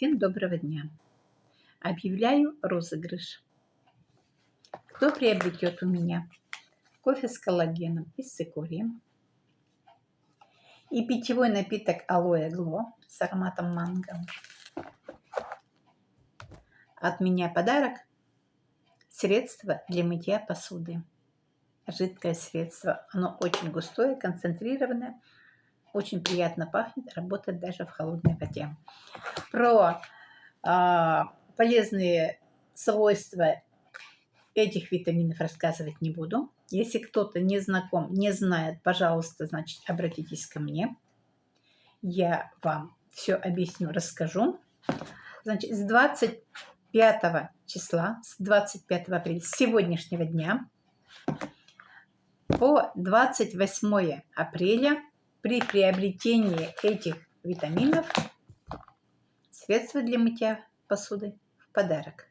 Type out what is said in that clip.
Всем доброго дня! Объявляю розыгрыш. Кто приобретет у меня кофе с коллагеном и с цикорием и питьевой напиток Алоэ Гло с ароматом манго. От меня подарок – средство для мытья посуды. Жидкое средство. Оно очень густое, концентрированное, очень приятно пахнет, работает даже в холодной воде. Про полезные свойства этих витаминов рассказывать не буду. Если кто-то не знаком, не знает, пожалуйста, значит, обратитесь ко мне. Я вам все объясню, расскажу. Значит, с 25 числа, с 25 апреля, с сегодняшнего дня по 28 апреля при приобретении этих витаминов средства для мытья посуды в подарок.